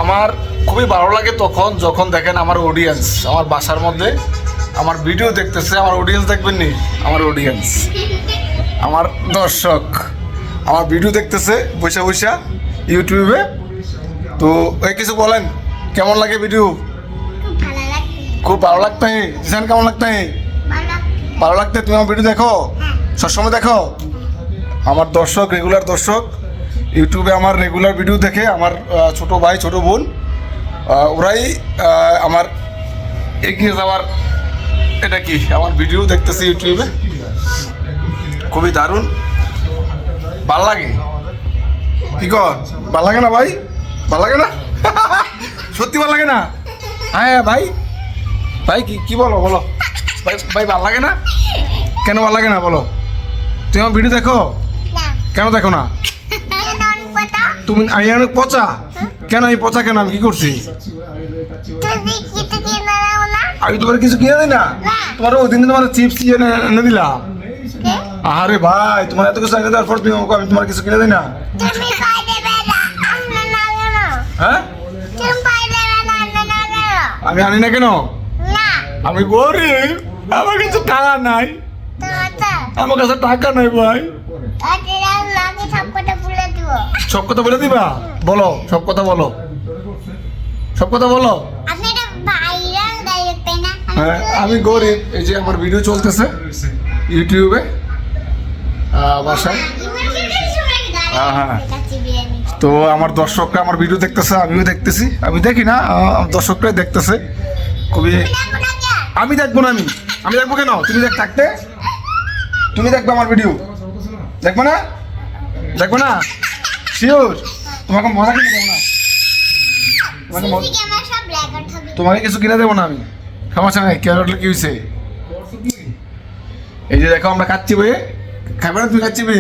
আমার খুবই ভালো লাগে তখন যখন দেখেন আমার অডিয়েন্স আমার বাসার মধ্যে আমার ভিডিও দেখতেছে। আমার অডিয়েন্স দেখবেন নি, আমার অডিয়েন্স আমার দর্শক আমার ভিডিও দেখতেছে বসে বসে ইউটিউবে। তো এই কিছু বলেন, কেমন লাগে ভিডিও? খুব ভালো লাগতে জিসান, কেমন লাগতে? ভালো লাগতে। তুমি আমার ভিডিও দেখো, সবসময় দেখো? আমার দর্শক, রেগুলার দর্শক, ইউটিউবে আমার রেগুলার ভিডিও দেখে আমার ছোট ভাই ছোট বোন, ওরাই আমার এগিয়ে যাওয়ার এটা কি আমার ভিডিও দেখতেছি ইউটিউবে। খুবই দারুণ, ভাল লাগে। কি কর, ভাল লাগে না ভাই? ভাল লাগে না? সত্যি ভাল লাগে না? হ্যাঁ ভাই, ভাই কি বলো বলো ভাই, ভাই ভাল লাগে না? কেন ভাল লাগে না বলো? তুমি আমার ভিডিও দেখো? কেন দেখো না? তুমি অনেক পচা। কেন এই পচা? কেন আমি কি করছি? আমি তোমার কিছু কিনে দিই না? তোমার ওই দিন তোমার চিপস এনে দিলাম। আরে ভাই, তোমার এত কিছু এনে দেওয়ার পর তুমি আমি তোমার কিছু কিনে দিই না? হ্যাঁ, আমি আনি না কেন? আমি গরিব, আমার কাছে টাকা নাই। আমার কাছে টাকা নাই ভাই। সব কথা বলে দিবা? বলো, সব কথা বলো, সব কথা বলো। হ্যাঁ, আমি গরিব। এই যে আমার ভিডিও চলতেছে ইউটিউবে বাসায়। হ্যাঁ, তো আমার দর্শকরা আমার ভিডিও দেখতেছে, আমিও দেখতেছি। আমি দেখি না, দর্শকরাই দেখতেছে। খুবই আমি দেখবো না, আমি দেখবো কেন? তুমি থাকতে তুমি দেখবে আমার ভিডিও, দেখবো না? দেখবো না? শিওর? তোমাকে মজা কিনে দেবো না? তোমাকে কিছু কিনে দেবো না আমি। সমস্যা নাই, কেন কি হয়েছে? এই যে দেখো আমরা খাচ্ছি বে, খাবে না? তুমি খাচ্ছি বে।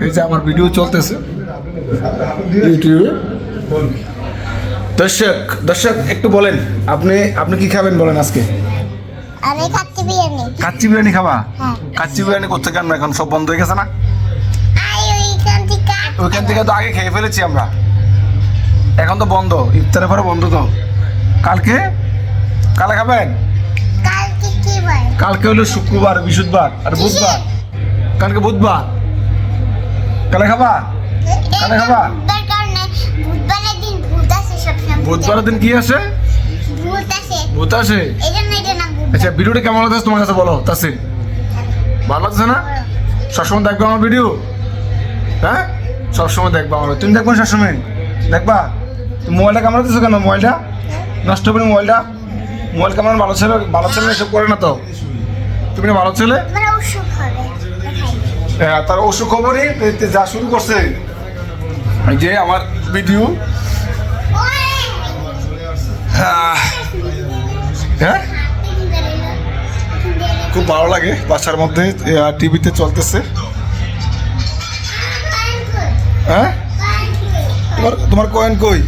এই যে আমার ভিডিও চলতেছে ইউটিউবে। দর্শক দর্শক একটু বলেন, আপনি কি খাবেন বলেন আজকে? আমি কাচ্চি বিরিয়ানি। কাচ্চি বিরিয়ানি খাবা? হ্যাঁ। কাচ্চি বিরিয়ানি করতে কেন এখন সব বন্ধ হয়ে গেছে না? ওইখান থেকে তো আগে খেয়ে ফেলেছি আমরা, এখন তো বন্ধ। ইফতারের পরে বন্ধ তো। কালকে খাবেন? কালকে হলো শুক্রবার, বৃহস্পতিবার আর বুধবার। কালকে বুধবার, কালে খাবা? কালে খাবা? বুধবারের দিন কি আছে? ভূত আসে। আচ্ছা, ভিডিওটা কেমন লাগছে তোমার কাছে বলো তাসিন? ভালো লাগছে না? সবসময় দেখবো আমার ভিডিও? হ্যাঁ, সবসময় দেখবো আমার। তুমি দেখবো না সবসময়? দেখবা? তুমি মোবাইলটা কামড়াতেছো কেন? মোবাইলটা নষ্ট করে, মোবাইল কামড়ানো ভালো ছেলে এসব করে না তো। তুমি না ভালো ছেলে? হ্যাঁ, তার অসুখ খবরই যা শুরু করছে। এই যে আমার ভিডিও। হ্যাঁ, খুব ভালো লাগে। বাসার মধ্যে টিভিতে চলতেছে। হ্যাঁ, তোমার কয়েন কই?